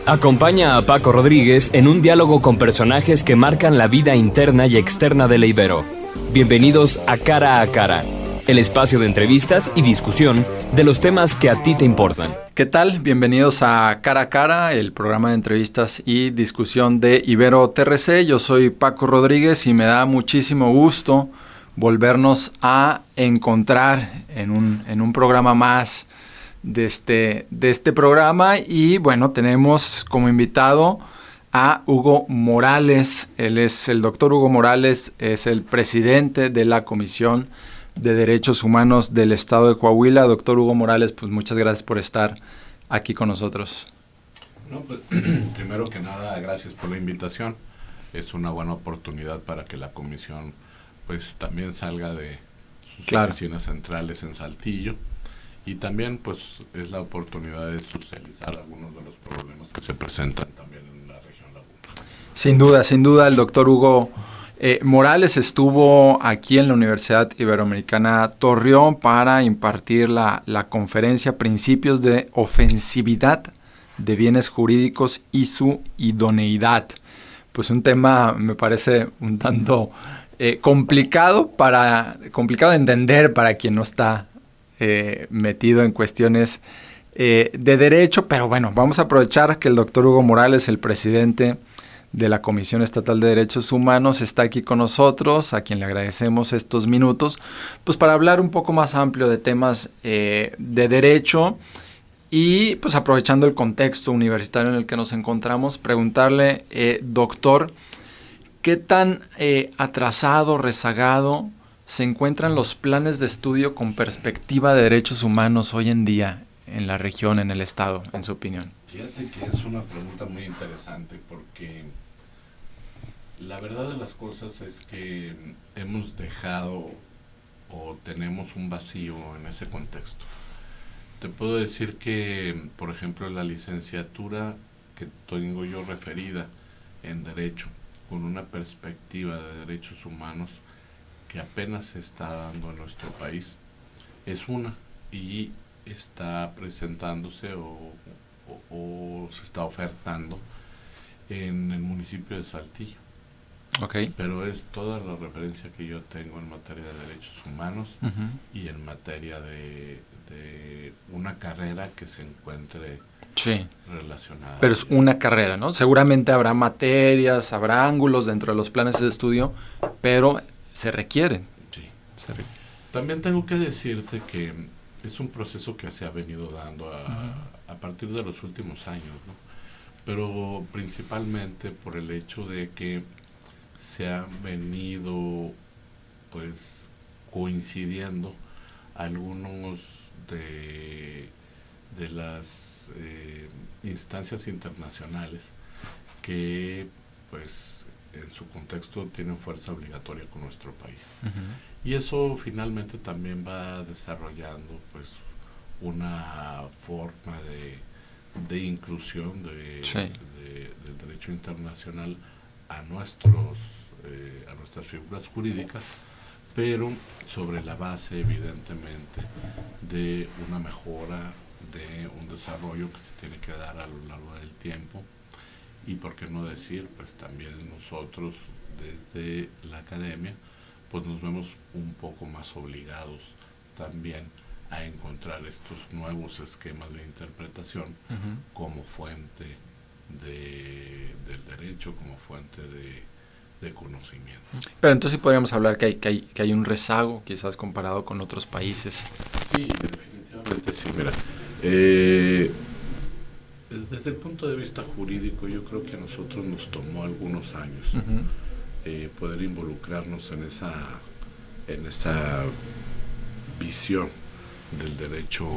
Acompaña a Paco Rodríguez en un diálogo con personajes que marcan la vida interna y externa de la Ibero. Bienvenidos a Cara, el espacio de entrevistas y discusión de los temas que a ti te importan. ¿Qué tal? Bienvenidos a Cara, el programa de entrevistas y discusión de Ibero TRC. Yo soy Paco Rodríguez y me da muchísimo gusto volvernos a encontrar en un programa más de este programa. Y bueno, tenemos como invitado a Hugo Morales. Él es el doctor Hugo Morales, es el presidente de la Comisión de Derechos Humanos del Estado de Coahuila. Doctor Hugo Morales, pues muchas gracias por estar aquí con nosotros. No, pues, primero que nada, gracias por la invitación. Es una buena oportunidad para que la comisión pues también salga de sus oficinas centrales en Saltillo, y también pues es la oportunidad de socializar algunos de los problemas que se presentan también en la región Laguna. Sin duda, el doctor Hugo Morales estuvo aquí en la Universidad Iberoamericana Torreón para impartir la conferencia Principios de Ofensividad de Bienes Jurídicos y su Idoneidad. Pues un tema me parece un tanto complicado de entender para quien no está metido en cuestiones de derecho, pero bueno, vamos a aprovechar que el doctor Hugo Morales, el presidente de la Comisión Estatal de Derechos Humanos, está aquí con nosotros, a quien le agradecemos estos minutos, pues para hablar un poco más amplio de temas de derecho y pues aprovechando el contexto universitario en el que nos encontramos, preguntarle, doctor, ¿qué tan atrasado, rezagado se encuentran los planes de estudio con perspectiva de derechos humanos hoy en día en la región, en el estado, en su opinión? Fíjate que es una pregunta muy interesante, porque la verdad de las cosas es que hemos dejado o tenemos un vacío en ese contexto. Te puedo decir que, por ejemplo, la licenciatura que tengo yo referida en Derecho, con una perspectiva de derechos humanos que apenas se está dando en nuestro país, es una, y está presentándose o se está ofertando en el municipio de Saltillo. Okay. Pero es toda la referencia que yo tengo en materia de derechos humanos y en materia de una carrera que se encuentre relacionada. Pero es una carrera, ¿no? Seguramente habrá materias, habrá ángulos dentro de los planes de estudio, pero se requieren. Sí. También tengo que decirte que es un proceso que se ha venido dando a partir de los últimos años, ¿no? Pero principalmente por el hecho de que se han venido pues coincidiendo algunos de las instancias internacionales que pues en su contexto tienen fuerza obligatoria con nuestro país. Y eso finalmente también va desarrollando pues una forma de inclusión del derecho internacional a nuestras figuras jurídicas, pero sobre la base evidentemente de una mejora, de un desarrollo que se tiene que dar a lo largo del tiempo. Y por qué no decir, pues también nosotros desde la academia pues nos vemos un poco más obligados también a encontrar estos nuevos esquemas de interpretación como fuente del derecho, como fuente de conocimiento. Pero entonces podríamos hablar que hay un rezago, quizás comparado con otros países. Sí, definitivamente sí. Mira, desde el punto de vista jurídico, yo creo que a nosotros nos tomó algunos años poder involucrarnos en esa visión del derecho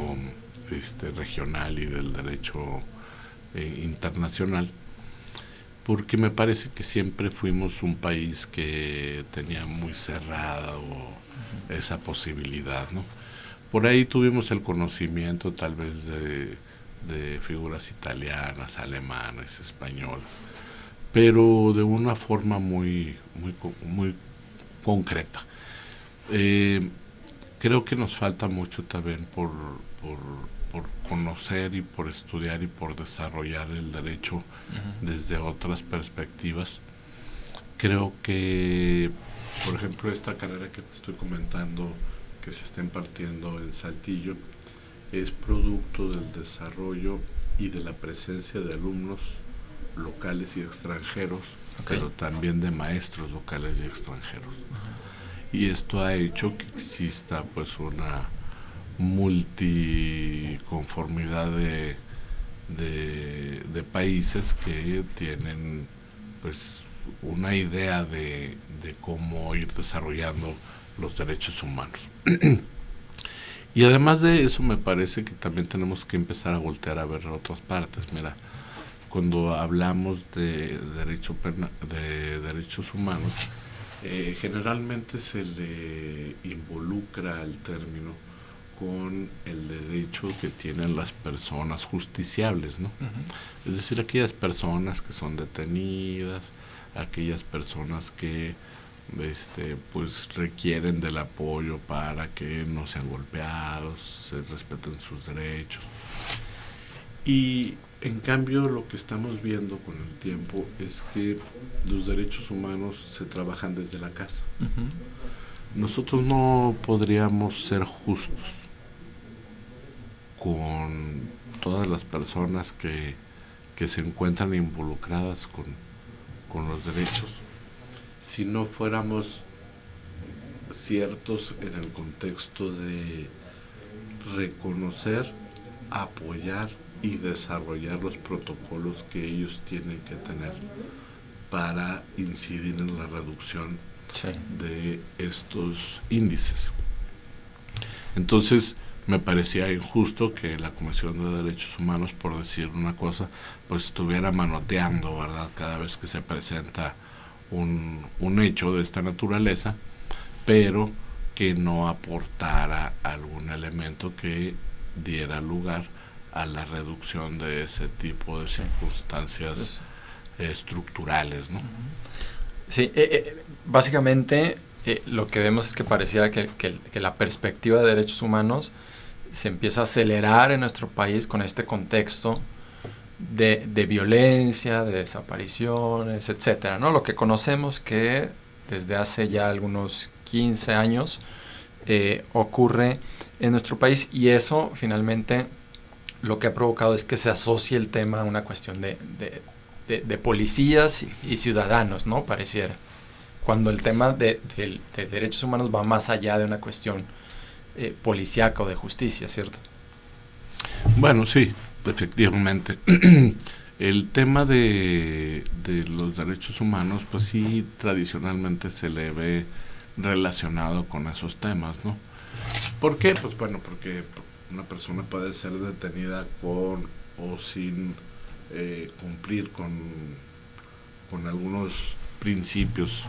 regional y del derecho internacional, porque me parece que siempre fuimos un país que tenía muy cerrado esa posibilidad, ¿no? Por ahí tuvimos el conocimiento tal vez de figuras italianas, alemanas, españolas, pero de una forma muy concreta. Creo que nos falta mucho también por por conocer y por estudiar y por desarrollar el derecho desde otras perspectivas. Creo que, por ejemplo, esta carrera que te estoy comentando, que se está impartiendo en Saltillo, es producto del desarrollo y de la presencia de alumnos locales y extranjeros, pero también de maestros locales y extranjeros. Y esto ha hecho que exista pues una multiconformidad de países que tienen pues una idea de cómo ir desarrollando los derechos humanos. Y además de eso, me parece que también tenemos que empezar a voltear a ver otras partes. Mira, cuando hablamos de derechos humanos, generalmente se le involucra el término con el derecho que tienen las personas justiciables, ¿no? Es decir, aquellas personas que son detenidas, aquellas personas que pues requieren del apoyo para que no sean golpeados, se respeten sus derechos. Y en cambio lo que estamos viendo con el tiempo es que los derechos humanos se trabajan desde la casa. Nosotros no podríamos ser justos con todas las personas que se encuentran involucradas con los derechos si no fuéramos ciertos en el contexto de reconocer, apoyar y desarrollar los protocolos que ellos tienen que tener para incidir en la reducción de estos índices. Entonces, me parecía injusto que la Comisión de Derechos Humanos, por decir una cosa, pues estuviera manoteando, ¿verdad?, cada vez que se presenta un hecho de esta naturaleza, pero que no aportara algún elemento que diera lugar a la reducción de ese tipo de circunstancias estructurales, ¿no? Sí, básicamente lo que vemos es que pareciera que la perspectiva de derechos humanos se empieza a acelerar en nuestro país con este contexto de violencia, de desapariciones, etcétera, ¿no? Lo que conocemos que desde hace ya algunos 15 años ocurre en nuestro país, y eso finalmente lo que ha provocado es que se asocie el tema a una cuestión de policías y ciudadanos, ¿no? Pareciera, cuando el tema de derechos humanos va más allá de una cuestión policíaca o de justicia, ¿cierto? Bueno, sí, efectivamente. El tema de los derechos humanos, pues sí, tradicionalmente se le ve relacionado con esos temas, ¿no? ¿Por qué? Pues bueno, porque una persona puede ser detenida con o sin cumplir con algunos principios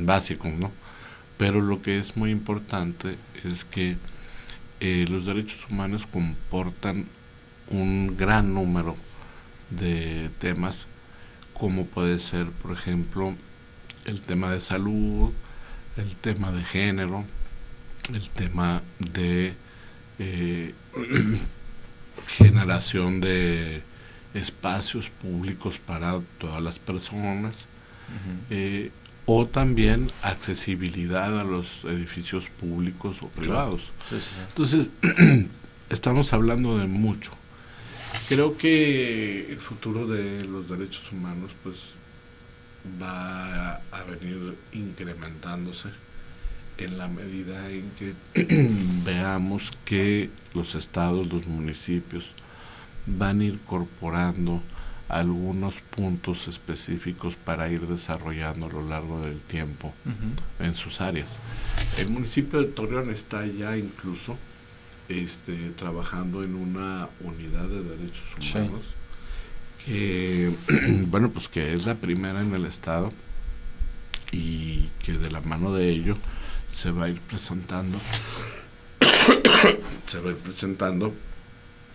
básicos, ¿no? Pero lo que es muy importante es que los derechos humanos comportan un gran número de temas, como puede ser, por ejemplo, el tema de salud, el tema de género, el tema de generación de espacios públicos para todas las personas, o también accesibilidad a los edificios públicos o privados. Sí, sí. Entonces, estamos hablando de mucho. Creo que el futuro de los derechos humanos pues va a venir incrementándose en la medida en que veamos que los estados, los municipios van a ir incorporando algunos puntos específicos para ir desarrollando a lo largo del tiempo en sus áreas. El municipio de Torreón está ya incluso trabajando en una unidad de derechos humanos que, bueno, pues que es la primera en el estado y que de la mano de ello se va a ir presentando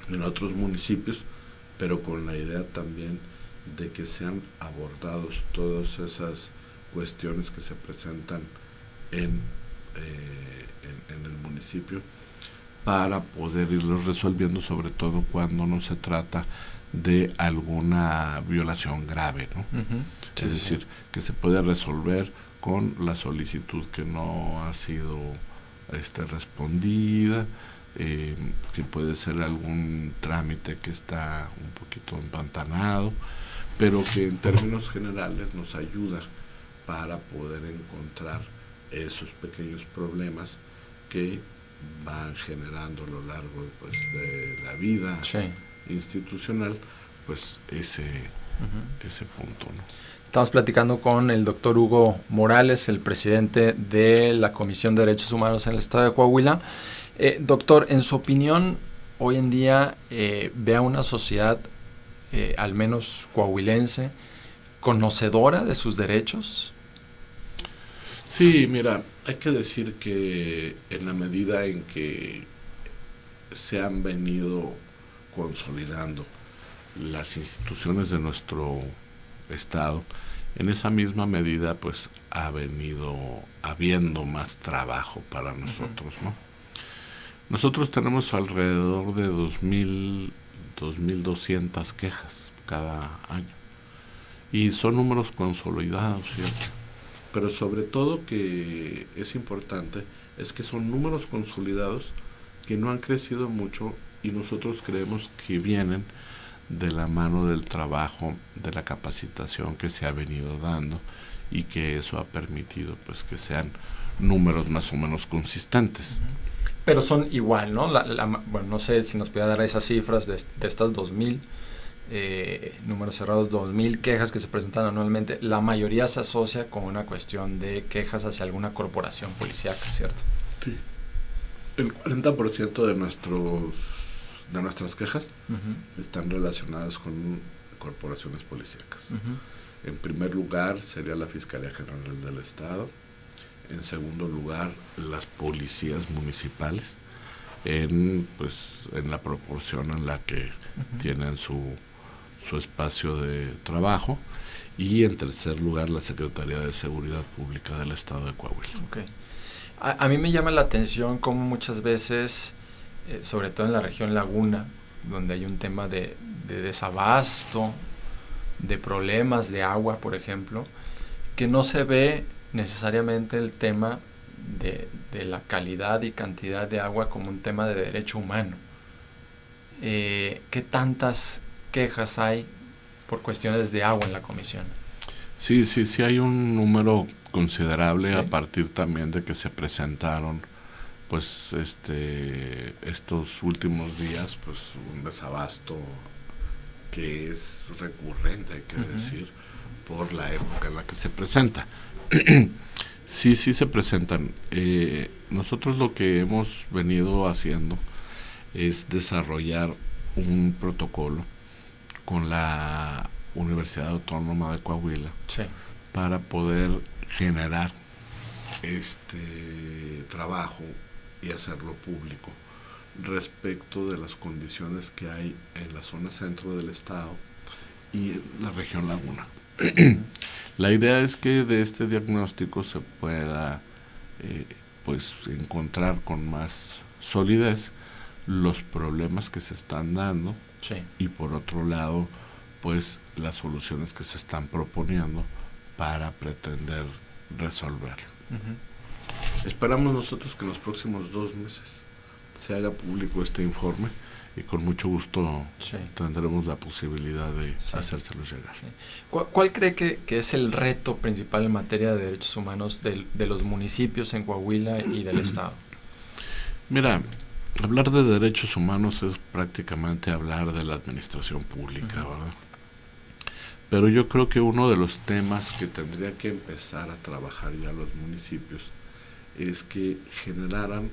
en otros municipios, pero con la idea también de que sean abordados todas esas cuestiones que se presentan en el municipio para poder irlos resolviendo, sobre todo cuando no se trata de alguna violación grave, ¿no? Sí, Es decir, que se puede resolver con la solicitud que no ha sido respondida, que puede ser algún trámite que está un poquito empantanado, pero que en términos generales nos ayuda para poder encontrar esos pequeños problemas que van generando a lo largo pues, de la vida institucional, pues ese punto, ¿no? Estamos platicando con el doctor Hugo Morales, el presidente de la Comisión de Derechos Humanos en el Estado de Coahuila. Doctor, en su opinión, hoy en día ve a una sociedad, al menos coahuilense, conocedora de sus derechos. Sí, mira, hay que decir que en la medida en que se han venido consolidando las instituciones de nuestro Estado, en esa misma medida pues ha venido habiendo más trabajo para nosotros, ¿no? Nosotros tenemos alrededor de 2.200 quejas cada año y son números consolidados, ¿cierto? Pero sobre todo que es importante es que son números consolidados que no han crecido mucho y nosotros creemos que vienen de la mano del trabajo, de la capacitación que se ha venido dando y que eso ha permitido pues que sean números más o menos consistentes. Pero son igual, ¿no? Bueno, no sé si nos puede dar esas cifras de estas 2.000 números cerrados, 2.000 quejas que se presentan anualmente. La mayoría se asocia con una cuestión de quejas hacia alguna corporación policíaca, ¿cierto? Sí. El 40% de nuestras quejas están relacionadas con corporaciones policíacas. En primer lugar sería la Fiscalía General del Estado, en segundo lugar las policías municipales, en la proporción en la que tienen su espacio de trabajo, y en tercer lugar la Secretaría de Seguridad Pública del Estado de Coahuila. Okay. A mí me llama la atención cómo muchas veces, sobre todo en la región Laguna, donde hay un tema de desabasto, de problemas de agua, por ejemplo, que no se ve necesariamente el tema de la calidad y cantidad de agua como un tema de derecho humano. ¿Qué tantas quejas hay por cuestiones de agua en la comisión? Sí hay un número considerable, a partir también de que se presentaron pues estos últimos días pues un desabasto que es recurrente, hay que decir, por la época en la que se presenta. Sí se presentan. Nosotros lo que hemos venido haciendo es desarrollar un protocolo con la Universidad Autónoma de Coahuila para poder generar trabajo y hacerlo público respecto de las condiciones que hay en la zona centro del estado y en la región Laguna. La idea es que de este diagnóstico se pueda encontrar con más solidez los problemas que se están dando y por otro lado pues las soluciones que se están proponiendo para pretender resolverlo. Esperamos nosotros que en los próximos 2 meses se haga público este informe y con mucho gusto tendremos la posibilidad de hacérselos llegar. ¿Cuál cree que es el reto principal en materia de derechos humanos de los municipios en Coahuila y del estado? Mira, hablar de derechos humanos es prácticamente hablar de la administración pública, ¿verdad? Pero yo creo que uno de los temas que tendría que empezar a trabajar ya los municipios es que generaran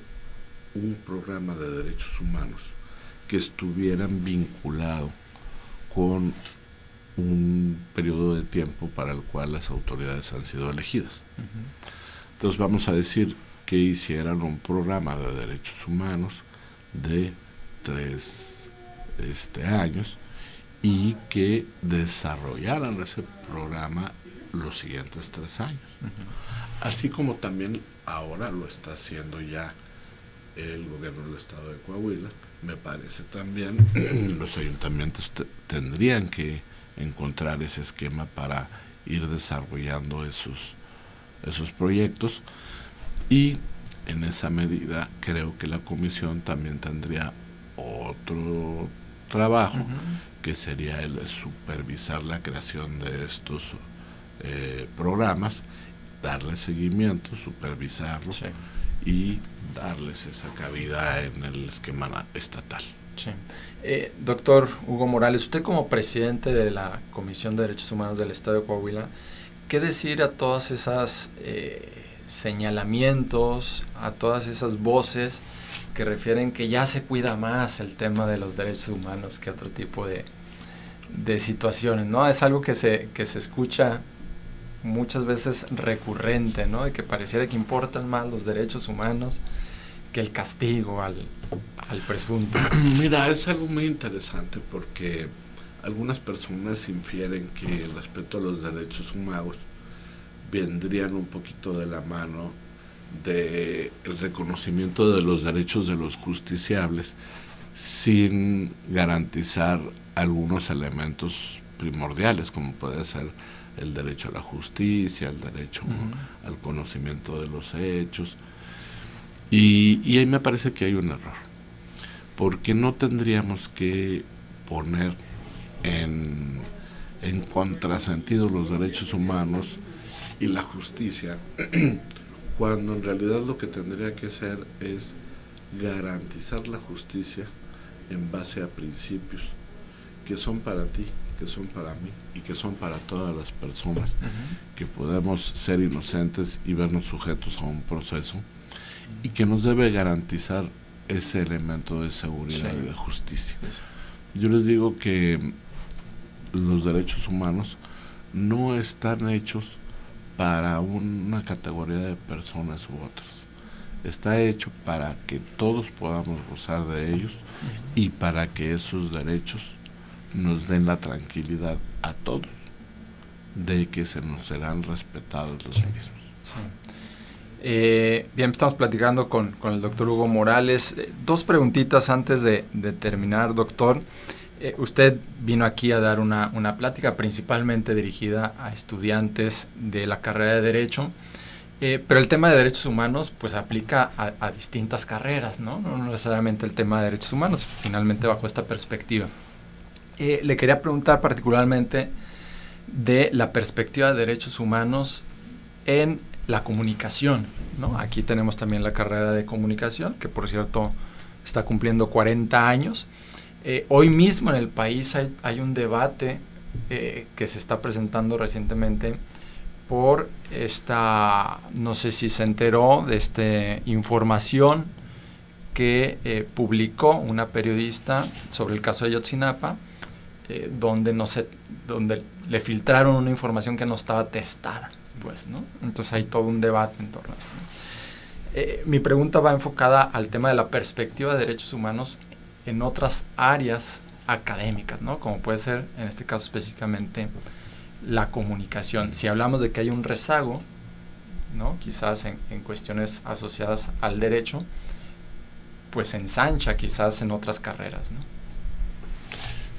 un programa de derechos humanos que estuvieran vinculado con un periodo de tiempo para el cual las autoridades han sido elegidas. Entonces vamos a decir que hicieran un programa de derechos humanos de 3 años y que desarrollaran ese programa los siguientes 3 años. Así como también ahora lo está haciendo ya el gobierno del estado de Coahuila. Me parece también los ayuntamientos tendrían que encontrar ese esquema para ir desarrollando esos proyectos, y en esa medida creo que la comisión también tendría otro trabajo, que sería el de supervisar la creación de estos programas, darle seguimiento, supervisarlo, sí, y darles esa cabida en el esquema estatal. Sí. Doctor Hugo Morales, usted como presidente de la Comisión de Derechos Humanos del Estado de Coahuila, ¿qué decir a todas esas señalamientos, a todas esas voces que refieren que ya se cuida más el tema de los derechos humanos que otro tipo de situaciones, ¿no? Es algo que se escucha muchas veces recurrente, ¿no? De que pareciera que importan más los derechos humanos que el castigo al presunto. Mira, es algo muy interesante porque algunas personas infieren que el respeto a los derechos humanos vendrían un poquito de la mano del reconocimiento de los derechos de los justiciables sin garantizar algunos elementos primordiales, como puede ser el derecho a la justicia, el derecho al conocimiento de los hechos. Y ahí me parece que hay un error, porque no tendríamos que poner en contrasentido los derechos humanos y la justicia, cuando en realidad lo que tendría que ser es garantizar la justicia en base a principios que son para ti, que son para mí y que son para todas las personas que podemos ser inocentes y vernos sujetos a un proceso, y que nos debe garantizar ese elemento de seguridad, sí, y de justicia. Sí. Yo les digo que los derechos humanos no están hechos para una categoría de personas u otras. Está hecho para que todos podamos gozar de ellos y para que esos derechos nos den la tranquilidad a todos de que se nos serán respetados los mismos. Sí. Bien, estamos platicando con el doctor Hugo Morales. Dos preguntitas antes de terminar, doctor. Usted vino aquí a dar una plática principalmente dirigida a estudiantes de la carrera de Derecho, pero el tema de derechos humanos pues aplica a distintas carreras, ¿no? No necesariamente el tema de derechos humanos, finalmente bajo esta perspectiva. Le quería preguntar particularmente de la perspectiva de derechos humanos en la comunicación, ¿no? Aquí tenemos también la carrera de comunicación, que por cierto está cumpliendo 40 años. Hoy mismo en el país hay un debate que se está presentando recientemente por esta, no sé si se enteró de esta información que publicó una periodista sobre el caso de Ayotzinapa, donde le filtraron una información que no estaba testada, pues, ¿no? Entonces hay todo un debate en torno a eso. Mi pregunta va enfocada al tema de la perspectiva de derechos humanos en otras áreas académicas, ¿no? Como puede ser, en este caso específicamente, la comunicación. Si hablamos de que hay un rezago, ¿no? Quizás en cuestiones asociadas al derecho, pues se ensancha quizás en otras carreras, ¿no?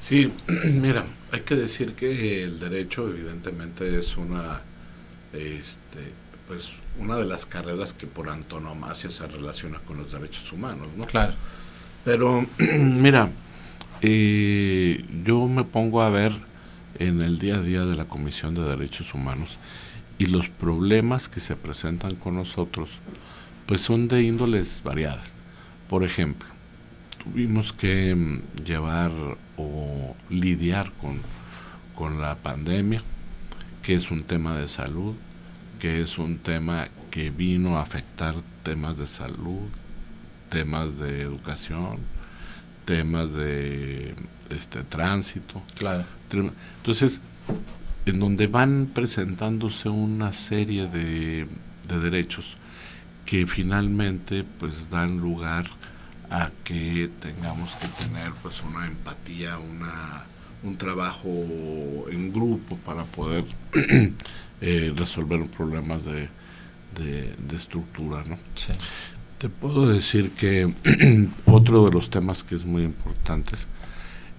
Sí, mira, hay que decir que el derecho evidentemente es una de las carreras que por antonomasia se relaciona con los derechos humanos, ¿no? Claro. Pero, mira, yo me pongo a ver en el día a día de la Comisión de Derechos Humanos y los problemas que se presentan con nosotros, pues son de índoles variadas. Por ejemplo, tuvimos que llevar o lidiar con la pandemia, que es un tema de salud, que es un tema que vino a afectar temas de salud, temas de educación, temas de tránsito. Claro. Entonces, en donde van presentándose una serie de derechos que finalmente pues dan lugar a que tengamos que tener pues una empatía, un trabajo en grupo para poder resolver problemas de estructura, ¿no? Sí. Te puedo decir que otro de los temas que es muy importante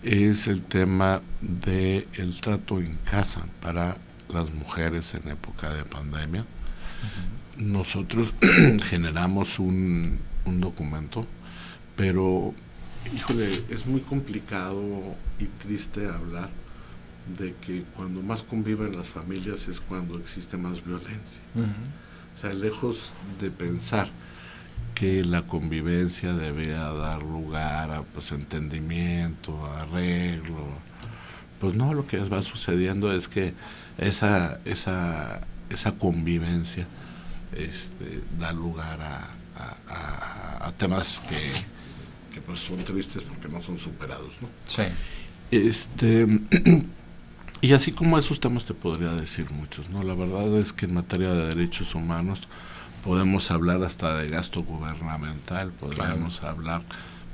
es el tema del trato en casa para las mujeres en época de pandemia. Uh-huh. Nosotros generamos un documento, pero, híjole, es muy complicado y triste hablar de que cuando más conviven las familias es cuando existe más violencia. Uh-huh. O sea, lejos de pensar que la convivencia debía dar lugar a pues entendimiento, a arreglo, pues no, lo que va sucediendo es que esa convivencia da lugar a temas que pues son tristes porque no son superados, ¿no? Sí. Y así como esos temas te podría decir muchos, ¿no? La verdad es que en materia de derechos humanos podemos hablar hasta de gasto gubernamental, podríamos hablar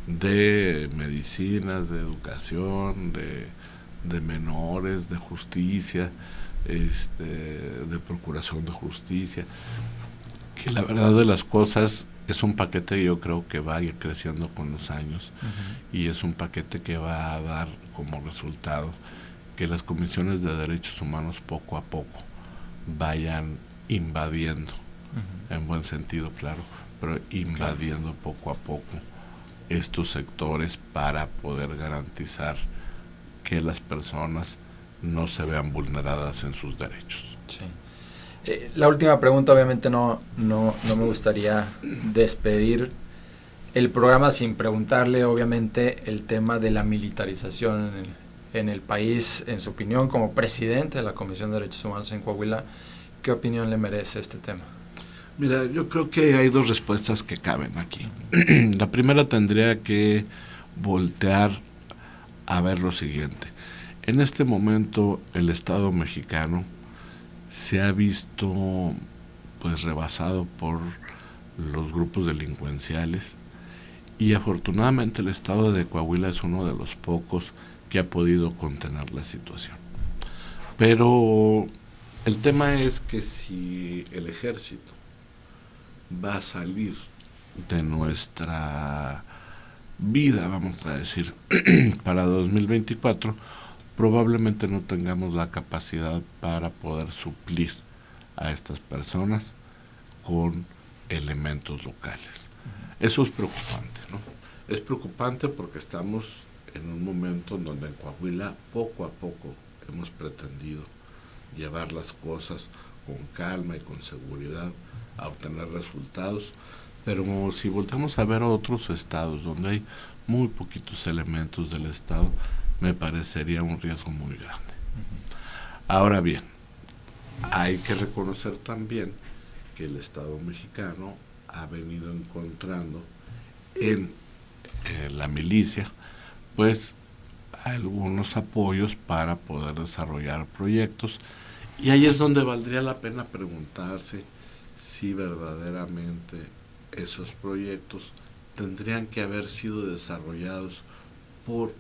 de medicinas, de educación, de menores, de justicia, de procuración de justicia, que la verdad de las cosas es un paquete que yo creo que va a ir creciendo con los años. Uh-huh. Y es un paquete que va a dar como resultado que las comisiones de derechos humanos poco a poco vayan invadiendo, uh-huh, en buen sentido, claro, pero invadiendo poco a poco estos sectores para poder garantizar que las personas no se vean vulneradas en sus derechos. Sí. La última pregunta, obviamente no me gustaría despedir el programa sin preguntarle, obviamente, el tema de la militarización en el país, en su opinión, como presidente de la Comisión de Derechos Humanos en Coahuila. ¿Qué opinión le merece este tema? Mira, yo creo que hay dos respuestas que caben aquí. La primera tendría que voltear a ver lo siguiente. En este momento el Estado mexicano se ha visto pues rebasado por los grupos delincuenciales y afortunadamente el Estado de Coahuila es uno de los pocos que ha podido contener la situación. Pero el tema es que si el ejército va a salir de nuestra vida, vamos a decir, para 2024, probablemente no tengamos la capacidad para poder suplir a estas personas con elementos locales. Eso es preocupante, ¿no? Es preocupante porque estamos en un momento en donde en Coahuila poco a poco hemos pretendido llevar las cosas con calma y con seguridad a obtener resultados, pero si volteamos a ver otros estados donde hay muy poquitos elementos del Estado, me parecería un riesgo muy grande. Ahora bien, hay que reconocer también que el Estado mexicano ha venido encontrando en la milicia pues algunos apoyos para poder desarrollar proyectos, y ahí es donde valdría la pena preguntarse si verdaderamente esos proyectos tendrían que haber sido desarrollados por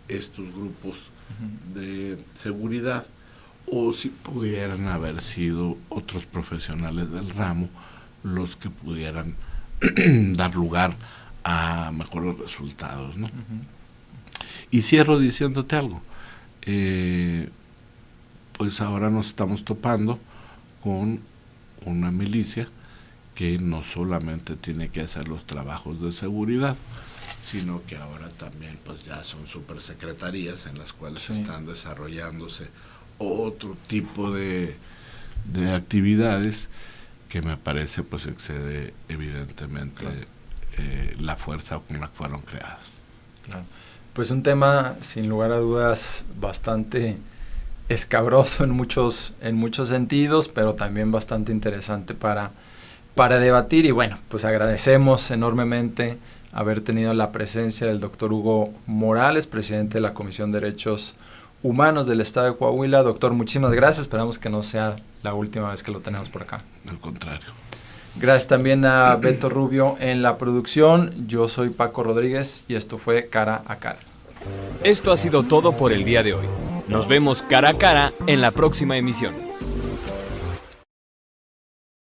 estos grupos de seguridad o si pudieran haber sido otros profesionales del ramo los que pudieran dar lugar a mejores resultados, ¿no? Y cierro diciéndote algo. Pues ahora nos estamos topando con una milicia que no solamente tiene que hacer los trabajos de seguridad, sino que ahora también pues ya son supersecretarías en las cuales están desarrollándose otro tipo de actividades que me parece pues excede evidentemente la fuerza con la que fueron creadas. Claro. Pues un tema sin lugar a dudas bastante escabroso en muchos sentidos, pero también bastante interesante para debatir, y bueno, pues agradecemos enormemente haber tenido la presencia del doctor Hugo Morales, presidente de la Comisión de Derechos Humanos del Estado de Coahuila. Doctor, muchísimas gracias, esperamos que no sea la última vez que lo tenemos por acá. Al contrario. Gracias también a Beto Rubio en la producción. Yo soy Paco Rodríguez y esto fue Cara a Cara. Esto ha sido todo por el día de hoy. Nos vemos cara a cara en la próxima emisión.